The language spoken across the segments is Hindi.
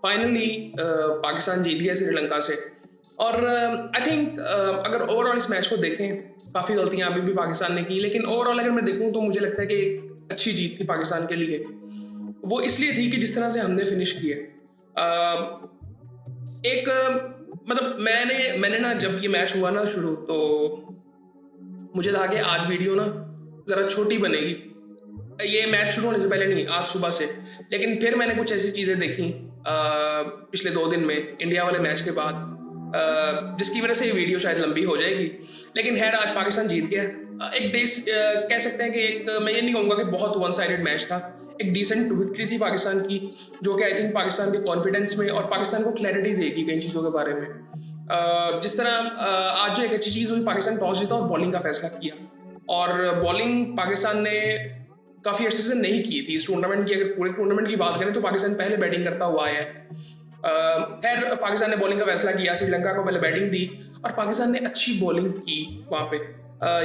फाइनली पाकिस्तान जीत गया श्रीलंका से। और आई थिंक अगर ओवरऑल इस मैच को देखें, काफ़ी गलतियां अभी भी पाकिस्तान ने की, लेकिन ओवरऑल अगर मैं देखूं तो मुझे लगता है कि एक अच्छी जीत थी पाकिस्तान के लिए। वो इसलिए थी कि जिस तरह से हमने फिनिश किए। एक मतलब मैंने ना जब ये मैच हुआ ना शुरू, तो मुझे था कि आज वीडियो ना ज़रा छोटी बनेगी। ये मैच शुरू होने से पहले नहीं, आज सुबह से। लेकिन फिर मैंने कुछ ऐसी चीज़ें देखी पिछले 2 दिन में इंडिया वाले मैच के बाद, जिसकी वजह से ये वीडियो शायद लंबी हो जाएगी। लेकिन खैर, आज पाकिस्तान जीत गया। एक कह सकते हैं कि एक, मैं ये नहीं कहूँगा कि बहुत वन साइडेड मैच था। एक डिसेंट विक्ट्री थी पाकिस्तान की, जो कि आई थिंक पाकिस्तान के कॉन्फिडेंस में और पाकिस्तान को क्लैरिटी देगी कई चीज़ों के बारे में। जिस तरह आज जो एक अच्छी चीज़ हुई, पाकिस्तान टॉस जीता और बॉलिंग का फैसला किया। और बॉलिंग पाकिस्तान ने काफ़ी अर्से से नहीं की थी इस टूर्नामेंट की। अगर पूरे टूर्नामेंट की बात करें तो पाकिस्तान पहले बैटिंग करता हुआ आया है। खैर, पाकिस्तान ने बॉलिंग का फैसला किया, श्रीलंका को पहले बैटिंग दी और पाकिस्तान ने अच्छी बॉलिंग की वहाँ पे।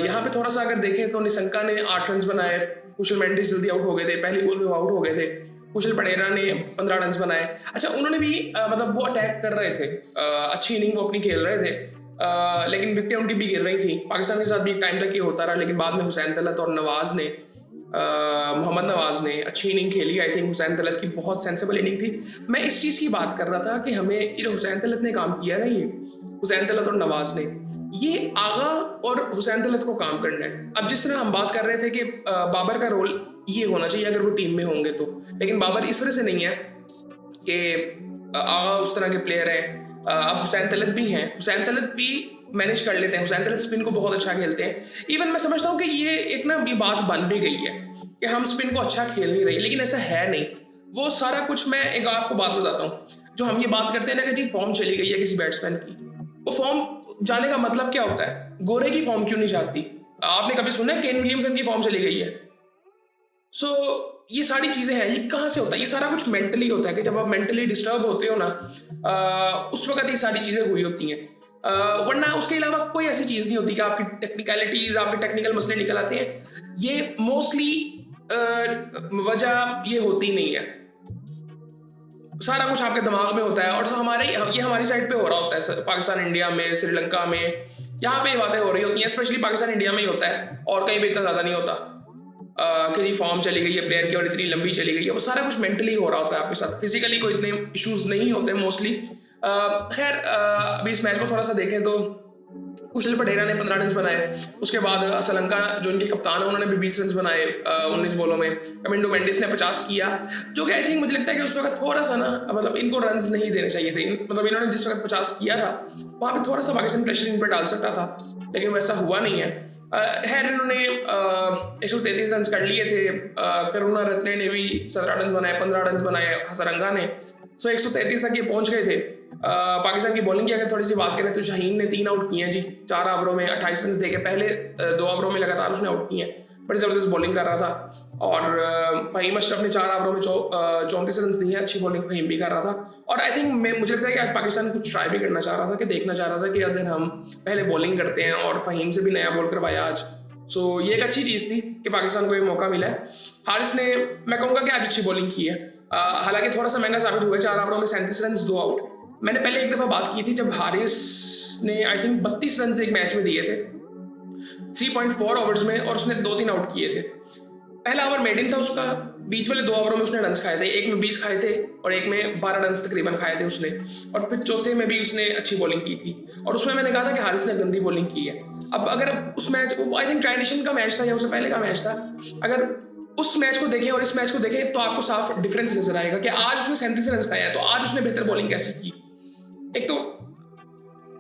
यहाँ पे थोड़ा सा अगर देखें तो निशंका ने 8 रन बनाए, कुशल मेंडिस जल्दी आउट हो गए थे, पहली बॉल में आउट हो गए थे। कुशल पटेरा ने 15 रन बनाए। अच्छा, उन्होंने भी मतलब वो अटैक कर रहे थे, अच्छी इनिंग वो अपनी खेल रहे थे, लेकिन विकेटें उनकी भी गिर रही थी। पाकिस्तान के साथ भी एक टाइम तक ये होता रहा, लेकिन बाद में हुसैन तलत और नवाज ने मोहम्मद नवाज ने अच्छी इनिंग खेली। आई थिंक हुसैन तलत की बहुत सेंसिबल इनिंग थी। मैं इस चीज़ की बात कर रहा था कि हमें ये जो हुसैन तलत ने काम किया ना, ये हुसैन तलत और नवाज ने, ये आगा और हुसैन तलत को काम करना है। अब जिस तरह हम बात कर रहे थे कि बाबर का रोल ये होना चाहिए अगर वो टीम में होंगे तो, लेकिन बाबर इस वजह से नहीं है कि आगा उस तरह के प्लेयर है। अब हुसैन तलत भी हैं, हुसैन तलत भी मैनेज कर लेते हैं। हुसैन तलत स्पिन को बहुत अच्छा खेलते हैं। इवन मैं समझता हूँ कि ये एक ना ये बात बन भी गई है कि हम स्पिन को अच्छा खेल नहीं रहे, लेकिन ऐसा है नहीं। वो सारा कुछ, मैं एक आपको बात बताता हूँ। जो हम ये बात करते हैं ना कि जी फॉर्म चली गई है किसी बैट्समैन की, वो फॉर्म जाने का मतलब क्या होता है? गोरे की फॉर्म क्यों नहीं जाती? आपने कभी सुना है केन विलियमसन की फॉर्म चली गई है? सो ये सारी चीजें हैं, ये कहाँ से होता है? ये सारा कुछ मेंटली होता है कि जब आप मेंटली डिस्टर्ब होते हो ना, उस वक्त ये सारी चीजें हुई होती हैं। वरना उसके अलावा कोई ऐसी चीज नहीं होती कि आपकी टेक्निकलिटीज, आपके टेक्निकल मसले निकल आते हैं। ये मोस्टली वजह ये होती नहीं है, सारा कुछ आपके दिमाग में होता है। और ये हमारी साइड पे हो रहा होता है, पाकिस्तान इंडिया में, श्रीलंका में, यहाँ पे ये बातें हो रही होती हैं। स्पेशली पाकिस्तान इंडिया में ही होता है, और कहीं भी इतना ज़्यादा नहीं होता कि जी फॉर्म चली गई है प्लेयर की और इतनी लंबी चली गई है। वो सारा कुछ मेंटली हो रहा होता है आपके साथ, फिजिकली कोई इतने इश्यूज नहीं होते मोस्टली। खैर, अभी इस मैच को थोड़ा सा देखें तो कुशल पटेरा ने 15 रन बनाए। उसके बाद श्रीलंका जो इनके कप्तान है उन्होंने भी 20 रन बनाए 19 बॉलों में। कमिंडो मेंडिस ने 50 किया, जो कि आई थिंक मुझे लगता है कि उस वक्त थोड़ा सा ना, मतलब इनको रन्स नहीं देने चाहिए थे। मतलब इन्होंने जिस वक्त 50 किया था वहाँ पे थोड़ा सा पाकिस्तान प्रेशर इन पर डाल सकता था, लेकिन वैसा हुआ नहीं है। खैर, इन्होंने 133 रन कर लिए थे। करुणा रत्ने ने भी 17 रन बनाए, 15 रन बनाए हसरंगा ने। सो 133 तक ये पहुंच गए थे। पाकिस्तान की बॉलिंग की अगर थोड़ी सी बात करें तो शाहीन ने 3 आउट किए हैं जी, 4 ओवरों में 28 रन देके। पहले 2 ओवरों में लगातार उसने आउट किए हैं, बड़ी ज़बरदस्त बॉलिंग कर रहा था। और फहीम अशरफ ने 4 ओवरों में 34 रन दिए, अच्छी बॉलिंग फहीम भी कर रहा था। और आई थिंक मुझे लगता है कि आज पाकिस्तान कुछ ट्राई भी करना चाह रहा था, कि देखना चाह रहा था कि अगर हम पहले बॉलिंग करते हैं, और फहीम से भी नया बॉल करवाया आज। सो ये एक अच्छी चीज़ थी कि पाकिस्तान को ये मौका मिला है। हारिस ने, मैं कहूँगा कि आज अच्छी बॉलिंग की है। हालांकि थोड़ा सा महंगा साबित हुआ है, 4 ओवरों में 37 रन 2 आउट। मैंने पहले एक दफ़ा बात की थी जब हारिस ने आई थिंक 32 रन एक मैच में दिए थे 3.4 ओवर्स में, और उसने 2-3 आउट किए थे। पहला ओवर मेडिन था उसका, बीच वाले 2 ओवरों में उसने रन खाए थे, एक में 20 खाए थे और एक में 12 रन तकरीबन खाए थे उसने। और फिर चौथे में भी उसने अच्छी बॉलिंग की थी, और उसमें मैंने कहा था कि हारिस ने गंदी बॉलिंग की है। अब अगर उस मैच, आई थिंक ट्रांजिशन का मैच था या उससे पहले का मैच था, अगर उस मैच को देखें और इस मैच को देखें तो आपको साफ डिफरेंस नजर आएगा कि आज उसने 37 रन खाया है, तो आज उसने बेहतर बॉलिंग कैसे की। एक तो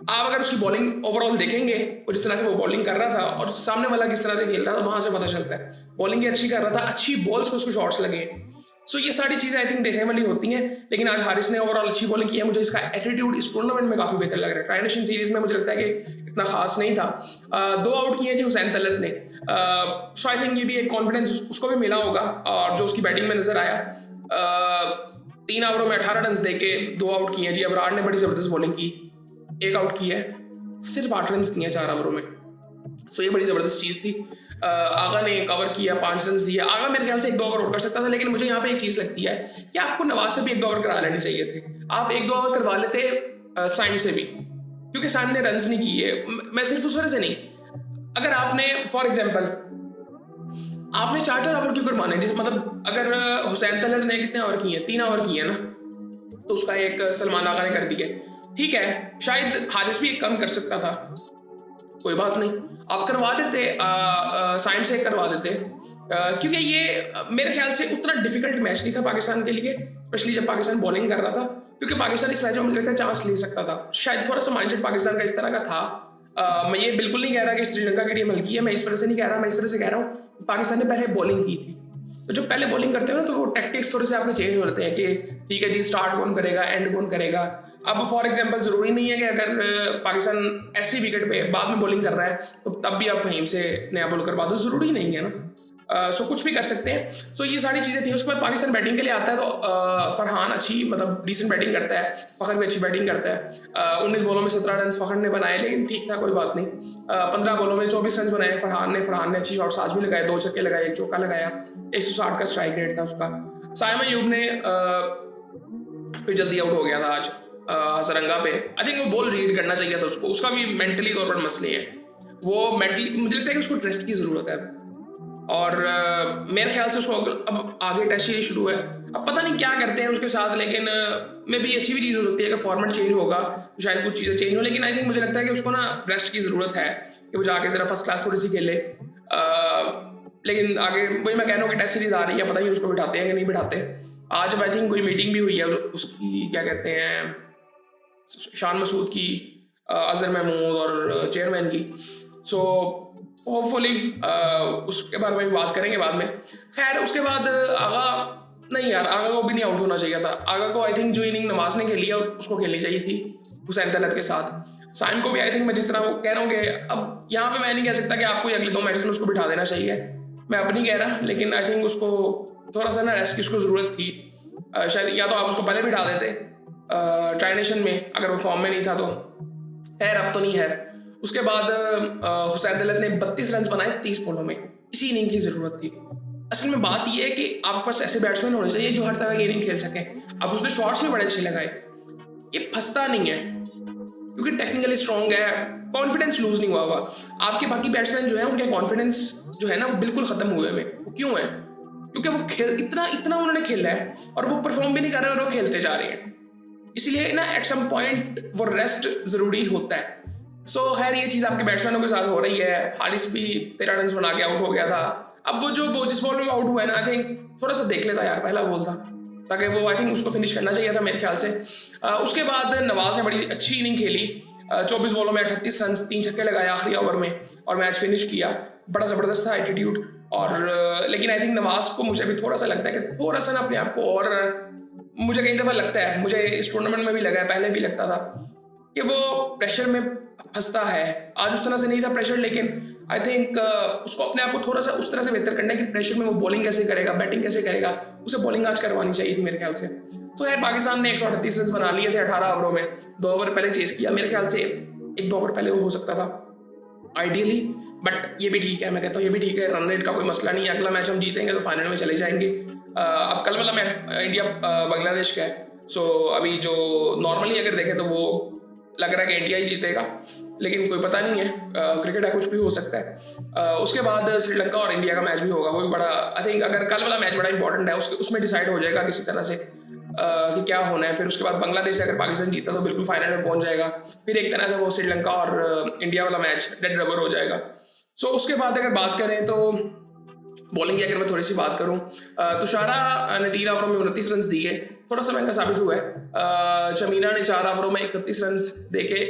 आप अगर उसकी बॉलिंग ओवरऑल देखेंगे और जिस तरह से वो बॉलिंग कर रहा था और सामने वाला किस तरह से खेल रहा था, वहां से पता चलता है बॉलिंग अच्छी कर रहा था, अच्छी बॉल्स पे उसको शॉट्स लगे। सो ये सारी चीजें आई थिंक देखने वाली होती हैं। लेकिन आज हारिस ने ओवरऑल अच्छी बॉलिंग की है। मुझे इसका एटीट्यूड इस टूर्नामेंट में काफी बेहतर लग रहा है। ट्राई सीरीज में मुझे लगता है कि इतना खास नहीं था। 2 आउट किए जी हुसैन तलत ने। सो आई थिंक ये भी एक कॉन्फिडेंस उसको भी मिला होगा, और जो उसकी बैटिंग में नजर आया। 3 ओवरों में 18 रन देके 2 आउट किए जी। अबरार ने बड़ी जबरदस्त बॉलिंग की, 1 आउट की है, सिर्फ 8 रन दिए 4 ओवरों में। सो ये बड़ी ज़बरदस्त चीज़ थी। आगा ने कवर किया, 5 रन दिया। आगा मेरे ख्याल से 1-2 ओवर और कर सकता था, लेकिन मुझे यहाँ पे एक चीज़ लगती है कि आपको नवाज से भी 1-2 ओवर करा लेने चाहिए थे। आप 1-2 ओवर करवा लेते साइम से भी, क्योंकि साइम ने रन्स नहीं किए। मैं सिर्फ उस वजह से नहीं, अगर आपने फॉर एग्जाम्पल आपने 4-4 ओवर क्यों करवाने, मतलब अगर हुसैन तलत ने कितने ओवर किए, 3 ओवर किए ना, तो उसका एक सलमान आगा ने कर दिया। ठीक है, शायद हारिस भी एक कम कर सकता था, कोई बात नहीं, आप करवा देते, साइम से करवा देते, क्योंकि ये मेरे ख्याल से उतना डिफिकल्ट मैच नहीं था पाकिस्तान के लिए, स्पेशली जब पाकिस्तान बॉलिंग कर रहा था, क्योंकि पाकिस्तान इस मैच में मुझे लगता है चांस ले सकता था। शायद थोड़ा सा माइंडसेट पाकिस्तान का इस तरह का था। मैं ये बिल्कुल नहीं कह रहा कि श्रीलंका की टीम हल्की है, मैं इस वजह से नहीं कह रहा, मैं इस वजह से कह रहा हूँ पाकिस्तान ने पहले बॉलिंग की थी, तो जब पहले बॉलिंग करते हो ना, तो वो टैक्टिक्स थोड़े से आपके चेंज हो जाते हैं कि ठीक है जी, स्टार्ट कौन करेगा, एंड कौन करेगा। अब फॉर एग्जांपल ज़रूरी नहीं है कि अगर पाकिस्तान ऐसी विकेट पे बाद में बॉलिंग कर रहा है तो तब भी आप वहीं से नया बॉल करवा दो, ज़रूरी नहीं है ना। सो कुछ भी कर सकते हैं। सो ये सारी चीज़ें थी। उसके बाद पाकिस्तान बैटिंग के लिए आता है तो फरहान अच्छी, मतलब डिसेंट बैटिंग करता है, फ़खर भी अच्छी बैटिंग करता है। 19 बॉलों में 17 रन फ़खर ने बनाए, लेकिन ठीक था, कोई बात नहीं। 15 बॉलों में 24 रन बनाए फरहान ने अच्छी शॉट्स आज भी लगाए, 2 छक्के लगाए, 1 चौका लगाया, 160 का स्ट्राइक रेट था उसका। साइम अयूब ने फिर जल्दी आउट हो गया था आज हसरंगा पे। आई थिंक वो बॉल रीड करना चाहिए था उसको, उसका भी मेंटली तौर पर मसले हैं, वो मेंटली मुझे लगता है कि उसको रेस्ट की ज़रूरत है। और मेरे ख्याल से उसको अब आगे टेस्ट सीरीज शुरू है, अब पता नहीं क्या करते हैं उसके साथ, लेकिन मे भी अच्छी भी चीज़ हो सकती है कि फॉर्मेट चेंज होगा तो शायद कुछ चीज़ें चेंज हो, लेकिन आई थिंक मुझे लगता है कि उसको ना रेस्ट की ज़रूरत है कि वो जाके ज़रा फर्स्ट क्लास थोड़ी सी खेले। लेकिन आगे वही मैं कह रहा हूँ कि टेस्ट सीरीज आ रही है, पता नहीं उसको बिठाते हैं कि नहीं बिठाते। आज अब आई थिंक कोई मीटिंग भी हुई है उसकी, क्या कहते हैं, शान मसूद की, अजहर महमूद और चेयरमैन की। सो होपफुली उसके बारे में भी बात करेंगे बाद में। खैर उसके बाद आगा, नहीं यार, आगा को भी नहीं आउट होना चाहिए था। आगा को आई थिंक जो इनिंग नवाज ने खेली है उसको खेलनी चाहिए थी हुसैन तलत के साथ। साइम को भी आई थिंक मैं जिस तरह वो कह रहा हूँ कि अब यहाँ पे मैं नहीं कह सकता कि आपको अगले 2 मैचेस में उसको बिठा देना चाहिए, मैं अब नहीं कह रहा, लेकिन आई थिंक उसको थोड़ा सा ना रेस्ट की उसको ज़रूरत थी। शायद या तो आप उसको पहले बिठा देते ट्राई नेशन में, अगर वो फॉर्म में नहीं था तो। खैर अब तो नहीं है। उसके बाद हुसैन तलत ने 32 रन बनाए 30 बॉलों में, इसी इनिंग की ज़रूरत थी। असल में बात यह है कि आपके पास ऐसे बैट्समैन होने चाहिए जो हर तरह की इनिंग खेल सकें। अब उसने शॉट्स भी बड़े अच्छे लगाए, ये फंसता नहीं है क्योंकि टेक्निकली स्ट्रॉन्ग है, कॉन्फिडेंस लूज नहीं हुआ हुआ। आपके बाकी बैट्समैन जो है उनके कॉन्फिडेंस जो है ना वो बिल्कुल खत्म हुए में। वो क्यों है? क्योंकि वो खेल इतना उन्होंने खेला है और वो परफॉर्म भी नहीं कर रहे और वो खेलते जा रहे हैं, इसलिए ना एट सम पॉइंट वो रेस्ट जरूरी होता है। सो खैर ये चीज़ आपके बैट्समैनों के साथ हो रही है। हारिस भी 13 रन बना के आउट हो गया था। अब वो जो जिस बॉल में आउट हुआ है ना, आई थिंक थोड़ा सा देख लेता यार, पहला बॉल था, ताकि वो आई थिंक उसको फिनिश करना चाहिए था मेरे ख्याल से। उसके बाद नवाज ने बड़ी अच्छी इनिंग खेली, 24 बॉलों में 38 रन, 3 छक्के लगाए आखिरी ओवर में और मैच फिनिश किया। बड़ा ज़बरदस्त था एटीट्यूड। और लेकिन आई थिंक नवाज को मुझे भी थोड़ा सा लगता है कि थोड़ा सा ना अपने आप को, और मुझे कई दफ़ा लगता है, मुझे इस टूर्नामेंट में भी लगा है, पहले भी लगता था कि वो प्रेशर में फंसता है। आज उस तरह से नहीं था प्रेशर, लेकिन आई थिंक उसको अपने आप को थोड़ा सा उस तरह से बेहतर करना है कि प्रेशर में वो बॉलिंग कैसे करेगा, बैटिंग कैसे करेगा, उसे बॉलिंग आज करवानी चाहिए थी मेरे ख्याल से। तो यार पाकिस्तान ने 138 रन बना लिए थे 18 ओवरों में, 2 ओवर पहले चेस किया, मेरे ख्याल से 1-2 ओवर पहले वो हो सकता था आइडियली, बट ये भी ठीक है, मैं कहता हूँ ये भी ठीक है, रन रेट का कोई मसला नहीं है। अगला मैच हम जीतेंगे तो फाइनल में चले जाएंगे। अब कल वाला मैच इंडिया बांग्लादेश का है। सो अभी जो नॉर्मली अगर देखें तो वो लग रहा है कि इंडिया ही जीतेगा, लेकिन कोई पता नहीं है, क्रिकेट है, कुछ भी हो सकता है। उसके बाद श्रीलंका और इंडिया का मैच भी होगा, वो भी बड़ा, आई थिंक अगर कल वाला मैच बड़ा इंपॉर्टेंट है, उसमें डिसाइड हो जाएगा किसी तरह से कि क्या होना है। फिर उसके बाद बांग्लादेश से अगर पाकिस्तान जीता तो बिल्कुल फाइनल में पहुंच जाएगा, फिर एक तरह से वो श्रीलंका और इंडिया वाला मैच डेड रबर हो जाएगा। सो उसके बाद अगर बात करें तो बॉलिंग की अगर मैं थोड़ी सी बात करूं, तुषारा ने 3 ओवरों में 29 रन दिए, थोड़ा सा महंगा साबित हुआ है। चमीरा ने 4 ओवरों में 31 रन देके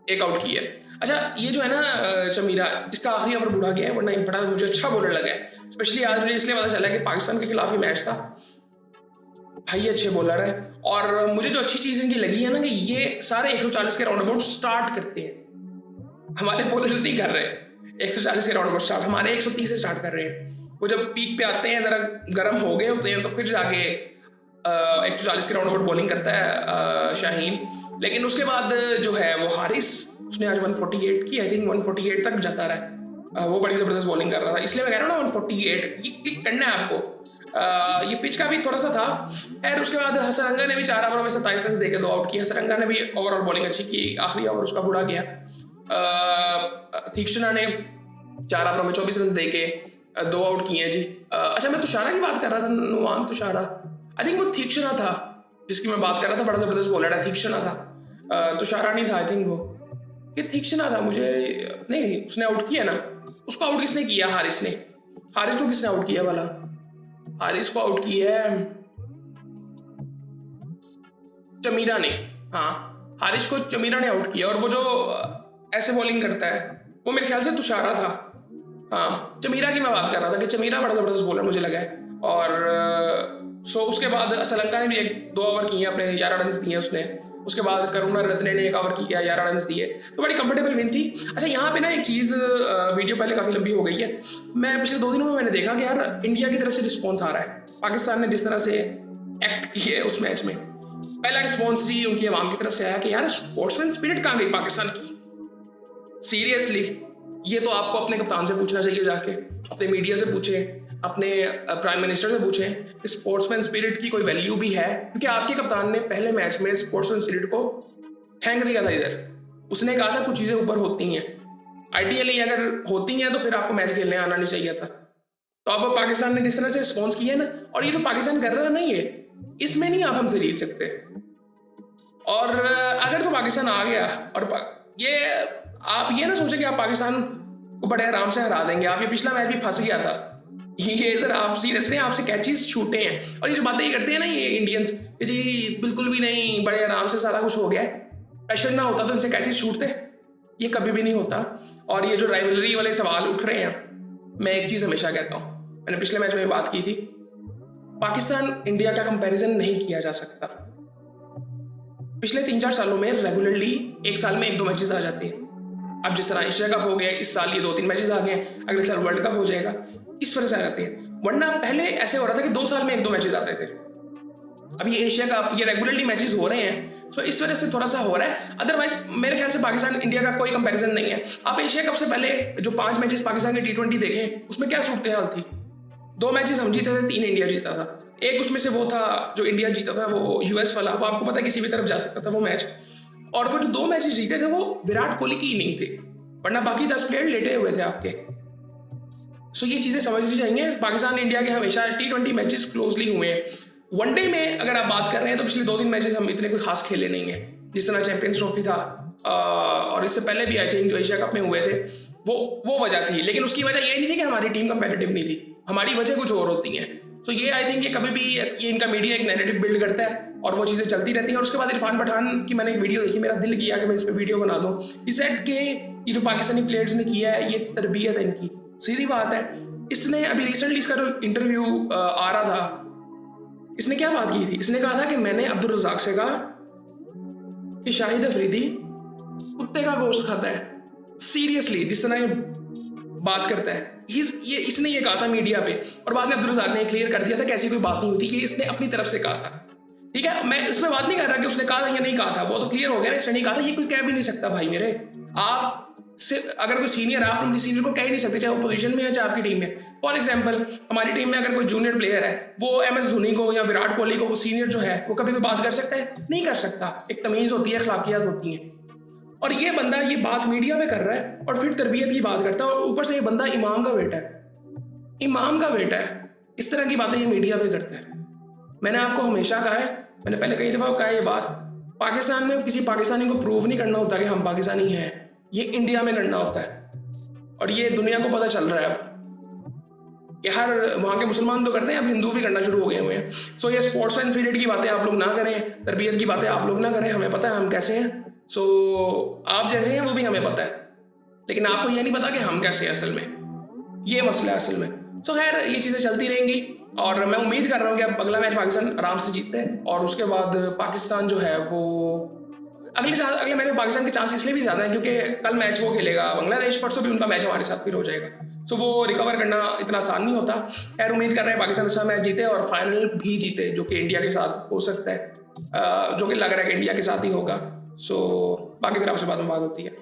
एक आउट किया। अच्छा ये जो है ना चमीरा, इसका आखिरी ओवर बूढ़ा गया है, वरना बड़ा मुझे अच्छा बॉलर लगा है। स्पेशली आज मुझे इसलिए पता चला कि पाकिस्तान के खिलाफ ही मैच था, भाई अच्छे बॉलर है। और मुझे जो अच्छी चीज़ इनकी लगी है ना कि ये सारे 140 के राउंड अबाउट स्टार्ट करते हैं, हमारे बॉलर्स नहीं कर रहे 140 के राउंड अबाउट स्टार्ट, हमारे 130 से स्टार्ट कर रहे हैं। वो जब पीक पे आते हैं, ज़रा गर्म हो गए होते हैं, तो फिर जाके 140 के राउंड अबाउट बॉलिंग करता है शाहीन। लेकिन उसके बाद जो है वो हारिस, उसने आज 148 की, आई थिंक 148 तक जाता रहा है। वो बड़ी ज़बरदस्त बॉलिंग कर रहा था, इसलिए मैं कह रहा हूँ ना 148 ये क्लिक करना है आपको। ये पिच का भी थोड़ा सा था। खैर उसके बाद हसरंगा ने भी 4 ओवरों में 27 रन देकर 2 आउट किए। हसरंगा ने भी ओवरऑल बॉलिंग अच्छी की, आखिरी ओवर उसका बुरा गया। तीक्ष्णा ने 4 ओवरों में 24 रन देके 2 आउट किए जी। अच्छा, मैं तुषारा की बात कर रहा था, नुवान तुषारा, आई थिंक वो तीक्ष्णा था जिसकी मैं बात कर रहा था, बड़ा ज़बरदस्त बॉलर है, तीक्ष्णा था, तुषारा नहीं था आई थिंक। वो ये तीक्ष्णा था, मुझे नहीं, उसने आउट किया ना, उसको आउट किसने किया? हारिस ने। हारिस को किसने आउट किया वाला? हारिस को आउट किया है चमीरा ने। हाँ, हारिस को चमीरा ने आउट किया, और वो जो ऐसे बॉलिंग करता है वो मेरे ख्याल से तुषारा था। हाँ, चमीरा की मैं बात कर रहा था कि चमीरा बड़ा ज़बरदस्त बॉलर मुझे लगा है। और सो उसके बाद श्रीलंका ने भी 1-2 ओवर किए, अपने 11 रन दिए उसने। उसके बाद करुणा रत्ने ने 1 ओवर किया, 11 रन दिए, तो बड़ी कंफर्टेबल विन थी। अच्छा, यहाँ पे ना एक चीज़, वीडियो पहले काफ़ी लंबी हो गई है, मैं पिछले 2 दिनों में मैंने देखा कि यार इंडिया की तरफ से रिस्पॉन्स आ रहा है। पाकिस्तान ने जिस तरह से एक्ट किया है उस मैच में, पहला रिस्पॉन्स जी उनकी आवाम की तरफ से आया कि यार स्पोर्ट्समैन स्पिरिट कहाँ गई पाकिस्तान की? सीरियसली, ये तो आपको अपने कप्तान से पूछना चाहिए, जाके अपने मीडिया से पूछें, अपने प्राइम मिनिस्टर से पूछें कि स्पोर्ट्समैन स्पिरिट की कोई वैल्यू भी है, क्योंकि आपके कप्तान ने पहले मैच में स्पोर्ट्समैन स्पिरिट को फेंक दिया था इधर। उसने कहा था कुछ चीज़ें ऊपर होती हैं, आइडियली अगर होती हैं तो फिर आपको मैच खेलने आना नहीं चाहिए था। तो अब पाकिस्तान ने जिस तरह से रिस्पॉन्स किया है ना, और ये तो पाकिस्तान कर रहा नहीं है, इसमें नहीं आप हमसे जीत सकते। और अगर तो पाकिस्तान आ गया, और ये आप ये ना सोचें कि आप पाकिस्तान को बड़े आराम से हरा देंगे। आप ये पिछला मैच भी फंस गया था, ये सर आप सीरियसली आपसे कैचेस छूटे हैं। और ये जो बातें करते हैं ना ये इंडियंस, कि जी बिल्कुल भी नहीं, बड़े आराम से सारा कुछ हो गया है, प्रेशर ना होता तो इनसे कैचेस छूटते, ये कभी भी नहीं होता। और ये जो राइवलरी वाले सवाल उठ रहे हैं, मैं एक चीज़ हमेशा कहता हूँ, मैंने पिछले मैच में बात की थी, पाकिस्तान इंडिया का कंपैरिजन नहीं किया जा सकता। पिछले 3-4 सालों में रेगुलरली एक साल में 1-2 मैचेस आ जाते हैं। अब जिस तरह एशिया कप हो गया, इस साल ये 2-3 मैचेस आ गए, अगले साल वर्ल्ड कप हो जाएगा, इस वजह से आ जाते हैं। वरना पहले ऐसे हो रहा था कि 2 साल में 1-2 मैचेस आते थे। अब ये एशिया कप, ये रेगुलरली मैचेस हो रहे हैं, तो इस वजह से थोड़ा सा हो रहा है। अदरवाइज मेरे ख्याल से पाकिस्तान इंडिया का कोई कंपैरिजन नहीं है। आप एशिया कप से पहले जो 5 मैचेस पाकिस्तान के T20 देखें, उसमें क्या सूरत हाल थी? 2 मैचेस हम जीते थे, 3 इंडिया जीता था। एक उसमें से वो था जो इंडिया जीता था, वो यूएस वाला, वो आपको पता है किसी भी तरफ जा सकता था वो मैच। और वो जो 2 मैचेस जीते थे वो विराट कोहली की इनिंग थी, वरना बाकी 10 प्लेयर लेटे हुए थे आपके। सो ये चीज़ें समझनी चाहिए। पाकिस्तान इंडिया के हमेशा T20 मैचेस क्लोजली हुए हैं। वनडे में अगर आप बात कर रहे हैं तो पिछले 2-3 मैचेस हम इतने कोई खास खेले नहीं हैं, जिस तरह चैंपियंस ट्रॉफी था, और इससे पहले भी आई थिंक जो एशिया कप में हुए थे, वो वजह थी। लेकिन उसकी वजह ये नहीं थी कि हमारी टीम कंपेटिटिव नहीं थी, हमारी वजह कुछ और होती हैं। तो ये आई थिंक ये कभी भी ये इनका मीडिया एक नैरेटिव बिल्ड करता है और वो चीज़ें चलती रहती हैं। और उसके बाद इरफान पठान की मैंने एक वीडियो देखी, मेरा दिल किया कि मैं इस पर वीडियो बना दूँ। इस सेट के ये जो पाकिस्तानी प्लेयर्स ने किया है, ये तरबियत है इनकी, सीधी बात है। इसने अभी रिसेंटली इसका जो इंटरव्यू आ रहा था, इसने क्या बात की थी? इसने कहा था कि मैंने अब्दुल रज़ाक से कहा कि शाहिद अफरीदी कुत्ते का गोश्त खाता है। सीरियसली जिस तरह ये बात करता है, इसने ये कहा था मीडिया पे, और बाद में अब्दुल रज़ाक ने क्लियर कर दिया था कि ऐसी कोई बात नहीं हुई थी, कि इसने अपनी तरफ से कहा था। ठीक है, मैं इसमें बात नहीं कर रहा कि उसने कहा था या नहीं कहा था, वो तो क्लियर हो गया, इसने नहीं कहा था। ये कोई कह भी नहीं सकता भाई मेरे, आप से अगर कोई सीनियर है, आप अपनी सीनियर को कह ही नहीं सकते, चाहे वो पोजीशन में है चाहे आपकी टीम में। फॉर एग्जांपल हमारी टीम में अगर कोई जूनियर प्लेयर है, वो MS धोनी को या विराट कोहली को, वो सीनियर जो है, वो कभी कोई बात कर सकता है? नहीं कर सकता। एक तमीज़ होती है, अखलाकियात होती हैं। और ये बंदा ये बात मीडिया में कर रहा है और फिर तरबियत की बात करता है, और ऊपर से ये बंदा इमाम का बेटा है, इमाम का बेटा है। इस तरह की बातें ये मीडिया पे करता है। मैंने आपको हमेशा कहा है, मैंने पहले कई दफ़ा कहा है ये बात, पाकिस्तान में किसी पाकिस्तानी को प्रूव नहीं करना होता कि हम पाकिस्तानी हैं, ये इंडिया में करना होता है। और ये दुनिया को पता चल रहा है अब कि हर वहाँ के मुसलमान तो करते हैं, अब हिंदू भी करना शुरू हो गए हुए हैं। सो ये स्पोर्ट्समैन पीरियड की बातें आप लोग ना करें, तरबियत की बातें आप लोग ना करें, हमें पता है हम कैसे हैं। सो आप जैसे हैं वो भी हमें पता है, लेकिन आपको ये नहीं पता कि हम कैसे हैं असल में, ये मसला है असल में। सो खैर ये चीज़ें चलती रहेंगी, और मैं उम्मीद कर रहा हूँ कि अब अगला मैच पाकिस्तान आराम से जीतते हैं, और उसके बाद पाकिस्तान जो है वो अगले मैच में पाकिस्तान के चांस इसलिए भी ज़्यादा है क्योंकि कल मैच वो खेलेगा बांग्लादेश, परसों भी उनका मैच हमारे साथ फिर हो जाएगा। सो वो रिकवर करना इतना आसान नहीं होता। खैर उम्मीद कर रहे हैं पाकिस्तान अच्छा मैच जीते और फाइनल भी जीते, जो कि इंडिया के साथ हो सकता है, जो कि लग रहा है कि इंडिया के साथ ही होगा। सो बाकी फिर आपसे बाद में बात होती है।